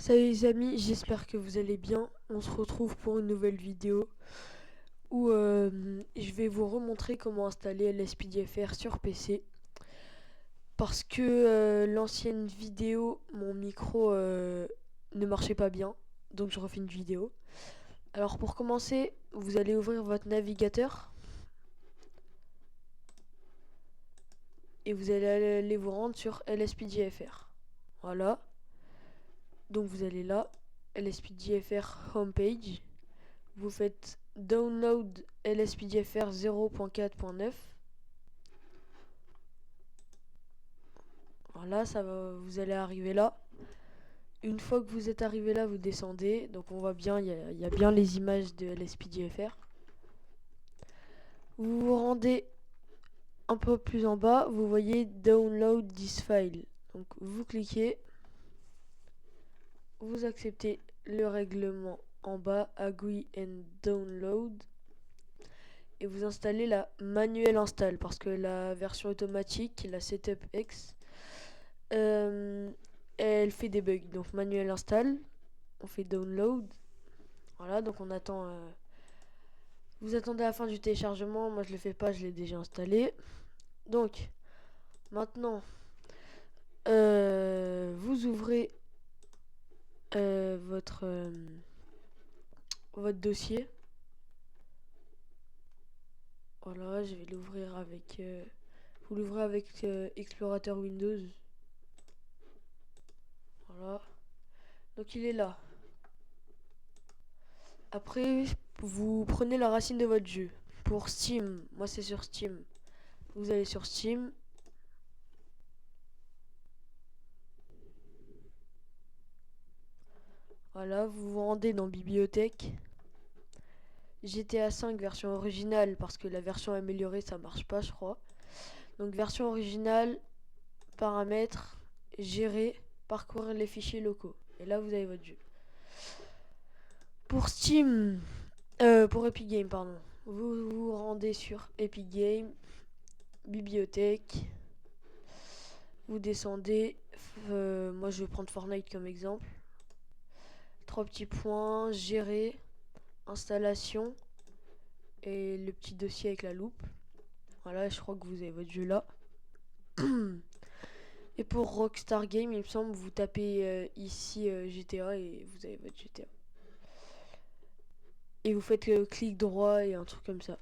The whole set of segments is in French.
Salut les amis, j'espère que vous allez bien. On se retrouve pour une nouvelle vidéo où je vais vous remontrer comment installer LSPDFR sur PC. Parce que l'ancienne vidéo, mon micro ne marchait pas bien, donc je refais une vidéo. Alors pour commencer, vous allez ouvrir votre navigateur et vous allez aller vous rendre sur LSPDFR. Voilà, donc vous allez là, LSPDFR homepage. Vous faites download LSPDFR 0.4.9. Voilà, vous allez arriver là. Une fois que vous êtes arrivé là, vous descendez. Donc on voit bien, il y a bien les images de LSPDFR. Vous vous rendez un peu plus en bas, vous voyez download this file. Donc vous cliquez, vous acceptez le règlement en bas, agree and download. Et vous installez la manuel install parce que la version automatique, la setup X, elle fait des bugs. Donc manuel install, on fait download. Voilà, donc on attend. Vous attendez la fin du téléchargement. Moi je le fais pas, je l'ai déjà installé. Donc maintenant, vous ouvrez votre dossier. Voilà, je vais l'ouvrir avec. Vous l'ouvrez avec Explorateur Windows. Voilà. Donc il est là. Après, vous prenez la racine de votre jeu. Pour Steam, moi c'est sur Steam. Vous allez sur Steam. Voilà, vous vous rendez dans Bibliothèque. GTA 5 version originale, parce que la version améliorée ça marche pas, je crois. Donc version originale, paramètres, gérer, parcourir les fichiers locaux. Et là vous avez votre jeu. Pour Steam, pour Epic Games, pardon. Vous vous rendez sur Epic Games, Bibliothèque. Vous descendez. Moi je vais prendre Fortnite comme exemple. 3 petits points, gérer, installation et le petit dossier avec la loupe. Voilà, je crois que vous avez votre jeu là. Et pour Rockstar Game, il me semble, vous tapez ici GTA et vous avez votre GTA. Et vous faites le clic droit et un truc comme ça.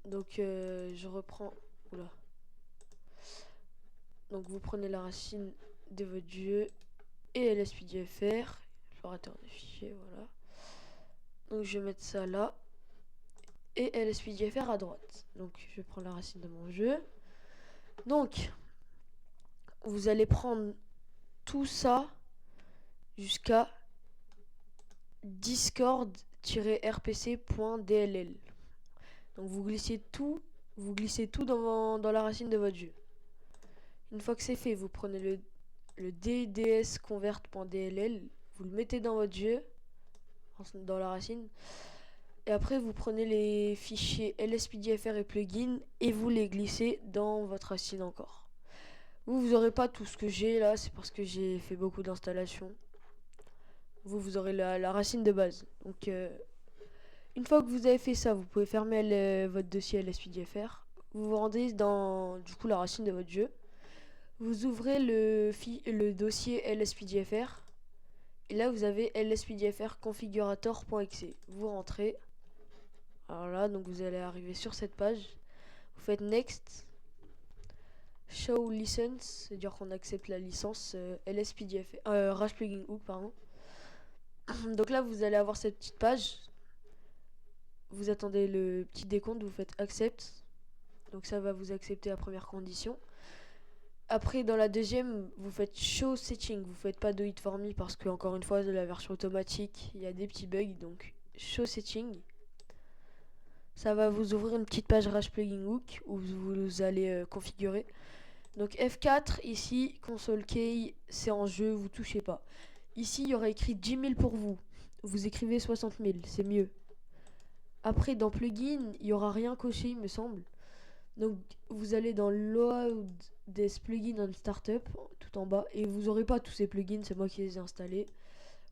Donc je reprends. Oula. Donc vous prenez la racine de votre jeu et LSPDFR, explorateur de fichiers, voilà. Donc je vais mettre ça là. Et LSPDFR à droite. Donc je prends la racine de mon jeu. Donc vous allez prendre tout ça jusqu'à discord-rpc.dll. Donc vous glissez tout dans la racine de votre jeu. Une fois que c'est fait, vous prenez le ddsconvert.dll, vous le mettez dans votre jeu, dans la racine. Et après vous prenez les fichiers lspdfr et plugin et vous les glissez dans votre racine encore. Vous aurez pas tout ce que j'ai là, c'est parce que j'ai fait beaucoup d'installations. Vous aurez la racine de base. Donc une fois que vous avez fait ça, vous pouvez fermer votre dossier LSPDFR. Vous vous rendez dans du coup la racine de votre jeu. Vous ouvrez le dossier LSPDFR. Et là vous avez lspdfr configurator.exe. Vous rentrez. Alors là, donc vous allez arriver sur cette page. Vous faites Next. Show License, c'est-à-dire qu'on accepte la licence LSPDFR. Rage Plugin Hook, pardon. Donc là vous allez avoir cette petite page. Vous attendez le petit décompte, vous faites Accept. Donc ça va vous accepter la première condition. Après dans la deuxième, vous faites Show Setting. Vous faites pas Do It For Me parce que encore une fois de la version automatique, il y a des petits bugs. Donc Show Setting. Ça va vous ouvrir une petite page Rage Plugin Hook où vous allez configurer. Donc F4 ici, console key, c'est en jeu, vous touchez pas. Ici il y aura écrit 10 000 pour vous. Vous écrivez 60 000, c'est mieux. Après dans plugin, il y aura rien coché il me semble. Donc vous allez dans Load des plugins and Startup tout en bas et vous aurez pas tous ces plugins, c'est moi qui les ai installés.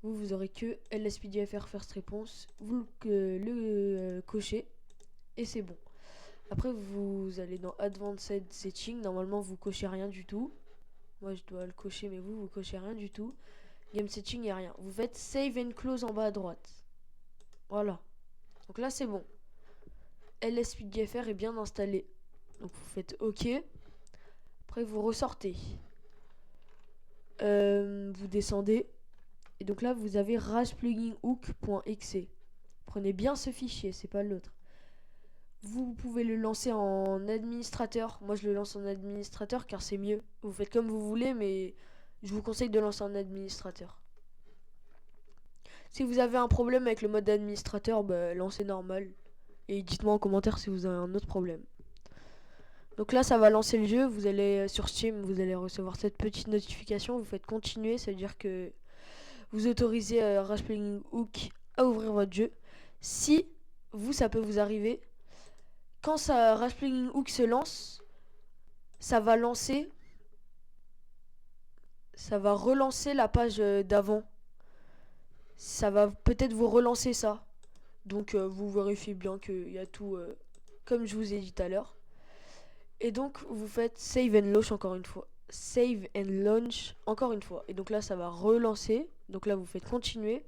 vous aurez que LSPDFR First Response, vous le cochez et c'est bon. Après vous allez dans Advanced Setting, normalement vous cochez rien du tout. Moi je dois le cocher mais vous cochez rien du tout. Game Setting et rien. Vous faites Save and Close en bas à droite. Voilà. Donc là c'est bon. LSPDFR est bien installé. Donc vous faites OK. Après vous ressortez. Vous descendez. Et donc là vous avez raspluginhook.exe. Prenez bien ce fichier, c'est pas l'autre. Vous pouvez le lancer en administrateur. Moi je le lance en administrateur car c'est mieux. Vous faites comme vous voulez mais je vous conseille de lancer en administrateur. Si vous avez un problème avec le mode administrateur, bah, lancez normal. Et dites-moi en commentaire si vous avez un autre problème. Donc là ça va lancer le jeu. Vous allez sur Steam, vous allez recevoir cette petite notification. Vous faites continuer, ça veut dire que vous autorisez Rasplinging Hook à ouvrir votre jeu. Si vous, ça peut vous arriver, quand ça Rasplinging Hook se lance, ça va relancer la page d'avant. Ça va peut-être vous relancer ça. Donc vous vérifiez bien qu'il y a tout comme je vous ai dit tout à l'heure. Et donc vous faites Save and Launch encore une fois. Save and Launch encore une fois. Et donc là ça va relancer. Donc là vous faites continuer.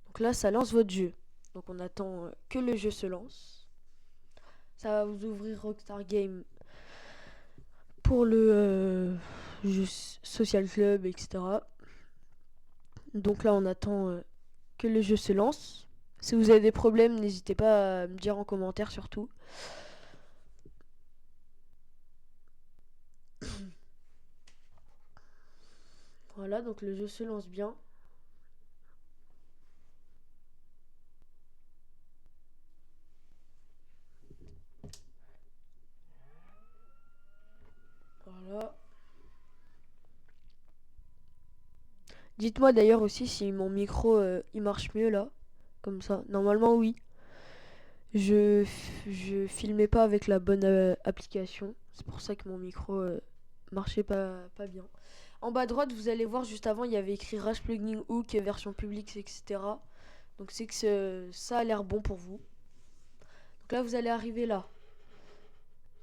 Donc là ça lance votre jeu. Donc on attend que le jeu se lance. Ça va vous ouvrir Rockstar Game pour le jeu Social Club, etc. Donc là on attend que le jeu se lance. Si vous avez des problèmes, n'hésitez pas à me dire en commentaire surtout. Voilà, donc le jeu se lance bien. Voilà. Dites-moi d'ailleurs aussi si mon micro il marche mieux là. Comme ça. Normalement oui. Je filmais pas avec la bonne application. C'est pour ça que mon micro marchait pas bien. En bas à droite, vous allez voir juste avant, il y avait écrit Rasplugin Hook, version publique, etc. Donc c'est que ça a l'air bon pour vous. Donc là, vous allez arriver là.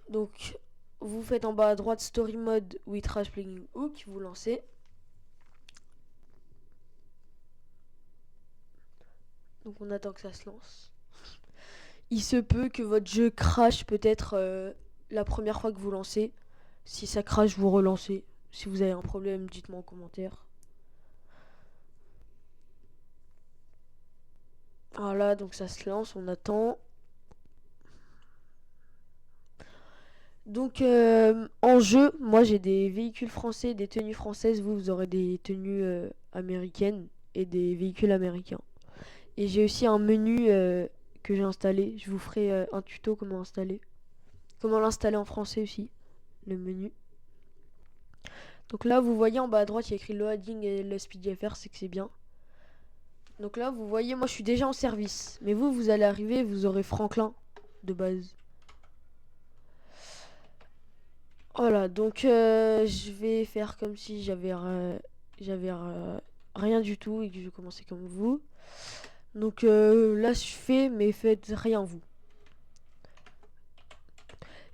Donc vous faites en bas à droite Story Mode with Rasplugin Hook, vous lancez. Donc on attend que ça se lance. Il se peut que votre jeu crache peut-être la première fois que vous lancez. Si ça crache, vous relancez. Si vous avez un problème, dites-moi en commentaire. Voilà, donc ça se lance, on attend. Donc en jeu, moi j'ai des véhicules français, des tenues françaises. Vous aurez des tenues américaines et des véhicules américains. Et j'ai aussi un menu que j'ai installé. Je vous ferai un tuto comment installer. Comment l'installer en français aussi, le menu. Donc là, vous voyez en bas à droite, il y a écrit Loading et LSPDFR, c'est que c'est bien. Donc là, vous voyez, moi je suis déjà en service. Mais vous, vous allez arriver, vous aurez Franklin de base. Voilà, donc je vais faire comme si j'avais rien du tout et que je commençais comme vous. Donc là, je fais, mais faites rien vous.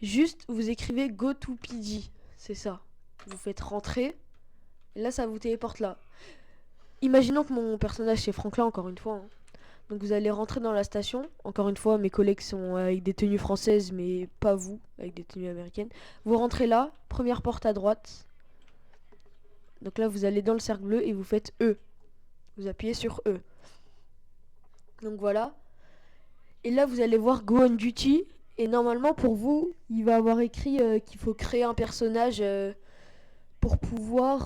Juste, vous écrivez Go to PD, c'est ça. Vous faites rentrer, et là, ça vous téléporte là. Imaginons que mon personnage c'est Franklin, encore une fois. Hein. Donc vous allez rentrer dans la station. Encore une fois, mes collègues sont avec des tenues françaises, mais pas vous, avec des tenues américaines. Vous rentrez là, première porte à droite. Donc là, vous allez dans le cercle bleu et vous faites E. Vous appuyez sur E. Donc voilà. Et là, vous allez voir Go on Duty. Et normalement, pour vous, il va avoir écrit qu'il faut créer un personnage pour pouvoir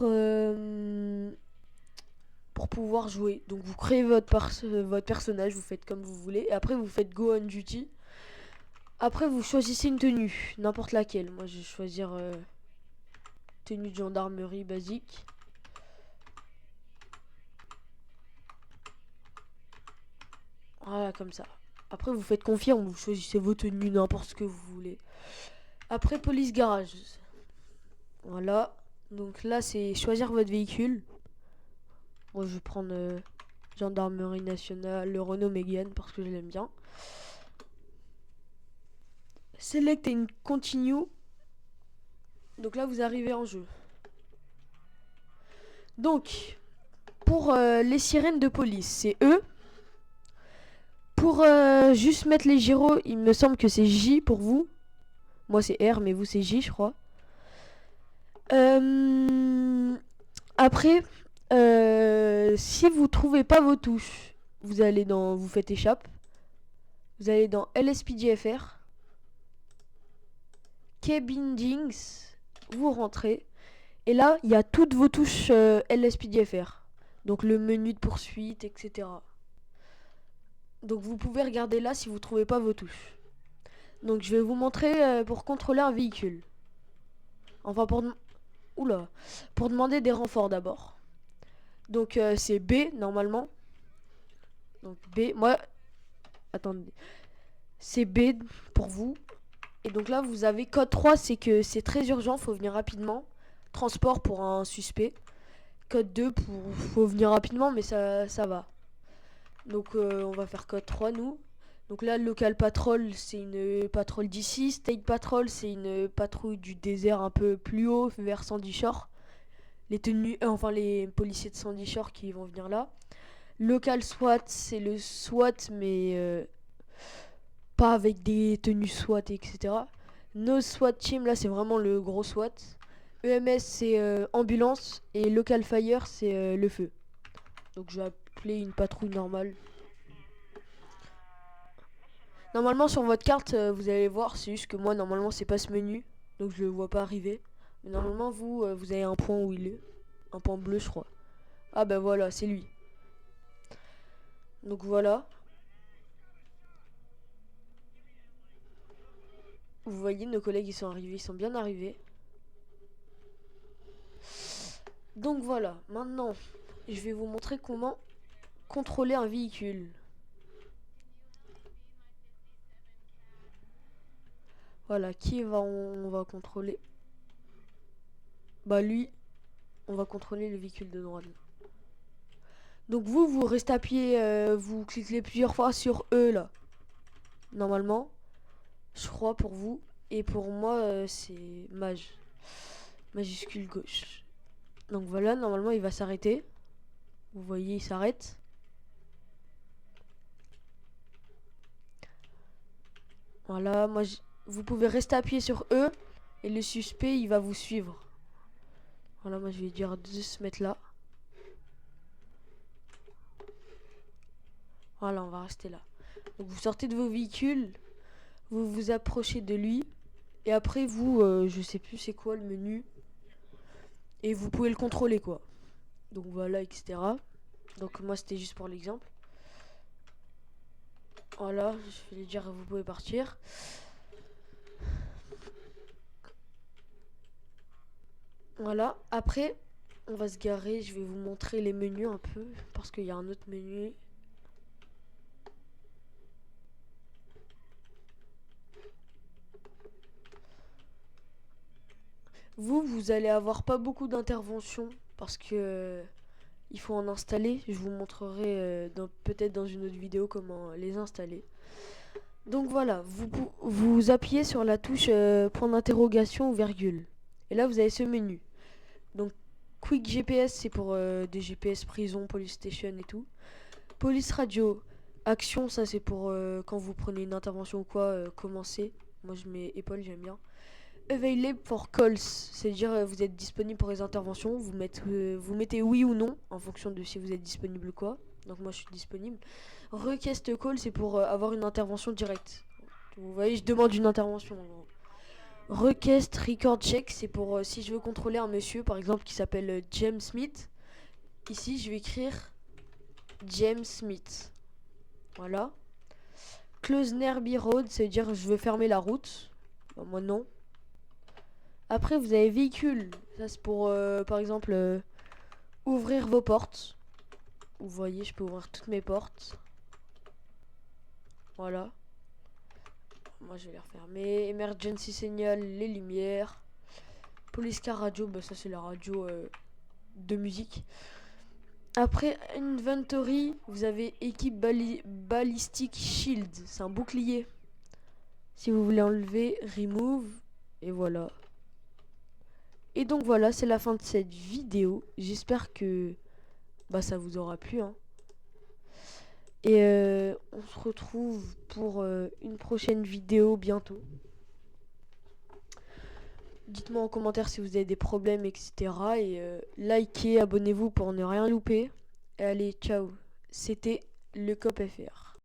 jouer. Donc vous créez votre personnage, vous faites comme vous voulez. Et après, vous faites Go on Duty. Après, vous choisissez une tenue, n'importe laquelle. Moi, je vais choisir tenue de gendarmerie basique. Voilà, comme ça. Après, vous faites confirme, vous choisissez vos tenues, n'importe ce que vous voulez. Après, police garage. Voilà. Donc là, c'est choisir votre véhicule. Moi, je vais prendre Gendarmerie nationale, le Renault Mégane parce que je l'aime bien. Select and continue. Donc là vous arrivez en jeu. Donc pour les sirènes de police, c'est E. Pour juste mettre les gyros, il me semble que c'est J pour vous. Moi c'est R, mais vous c'est J, je crois. Après, si vous trouvez pas vos touches, vous allez dans, vous faites échappe. Vous allez dans LSPDFR, Key Bindings, vous rentrez. Et là, il y a toutes vos touches LSPDFR. Donc le menu de poursuite, etc. Donc vous pouvez regarder là si vous trouvez pas vos touches. Donc je vais vous montrer pour contrôler un véhicule. Enfin pour demander des renforts d'abord. Donc c'est B normalement. Donc B, moi, attendez. C'est B pour vous. Et donc là vous avez code 3, c'est que c'est très urgent, faut venir rapidement. Transport pour un suspect. Code 2 pour faut venir rapidement mais ça va. Donc on va faire code 3 nous. Donc là local patrol c'est une patrouille d'ici. State patrol c'est une patrouille du désert un peu plus haut vers Sandy Shore. Les tenues, enfin les policiers de Sandy Shore qui vont venir là. Local SWAT c'est le SWAT mais pas avec des tenues SWAT etc. No SWAT team là c'est vraiment le gros SWAT. EMS c'est ambulance et local fire c'est le feu. Donc je vais appeler une patrouille normale. Normalement sur votre carte vous allez voir, c'est juste que moi normalement c'est pas ce menu. Donc je le vois pas arriver. Mais normalement vous avez un point où il est. Un point bleu je crois. Ah ben voilà, c'est lui. Donc voilà. Vous voyez nos collègues ils sont arrivés, ils sont bien arrivés. Donc voilà, maintenant je vais vous montrer comment contrôler un véhicule. Voilà, on va contrôler? Bah lui, on va contrôler le véhicule de droite. Donc vous restez appuyé, vous cliquez plusieurs fois sur E là. Normalement, je crois pour vous. Et pour moi, c'est majuscule gauche. Donc voilà, normalement il va s'arrêter. Vous voyez, il s'arrête. Voilà, vous pouvez rester appuyé sur E. Et le suspect, il va vous suivre. Voilà, moi je vais dire de se mettre là. Voilà, on va rester là. Donc vous sortez de vos véhicules. Vous vous approchez de lui. Et après vous, je sais plus c'est quoi le menu. Et vous pouvez le contrôler quoi. Donc voilà, etc. Donc moi c'était juste pour l'exemple. Voilà, je vais lui dire vous pouvez partir. Voilà, après on va se garer, je vais vous montrer les menus un peu. Parce qu'il y a un autre menu. Vous allez avoir pas beaucoup d'interventions. Parce que il faut en installer. Je vous montrerai peut-être dans une autre vidéo comment les installer. Donc voilà, vous appuyez sur la touche point d'interrogation ou virgule. Et là vous avez ce menu. Donc Quick GPS c'est pour des GPS prison, police station et tout. Police radio, action ça c'est pour quand vous prenez une intervention ou quoi, commencer. Moi je mets épaule, j'aime bien. Available for calls, c'est-à-dire vous êtes disponible pour les interventions, vous mettez oui ou non en fonction de si vous êtes disponible ou quoi. Donc moi je suis disponible. Request call c'est pour avoir une intervention directe. Vous voyez, je demande une intervention en gros. Request record check c'est pour si je veux contrôler un monsieur par exemple qui s'appelle James Smith. Ici je vais écrire James Smith. Voilà. Close Nearby Road, c'est à dire je veux fermer la route. Bah, moi non. Après vous avez véhicule. Ça c'est pour par exemple ouvrir vos portes. Vous voyez, je peux ouvrir toutes mes portes. Voilà. Moi je vais les refermer. Emergency signal, les lumières. Police car radio, bah ça c'est la radio de musique. Après Inventory, vous avez équipe Ballistic Shield. C'est un bouclier. Si vous voulez enlever, Remove. Et voilà. Et donc voilà, c'est la fin de cette vidéo. J'espère que ça vous aura plu. Hein. Et on se retrouve pour une prochaine vidéo bientôt. Dites-moi en commentaire si vous avez des problèmes, etc. Et likez, abonnez-vous pour ne rien louper. Et allez, ciao. C'était le COP FR.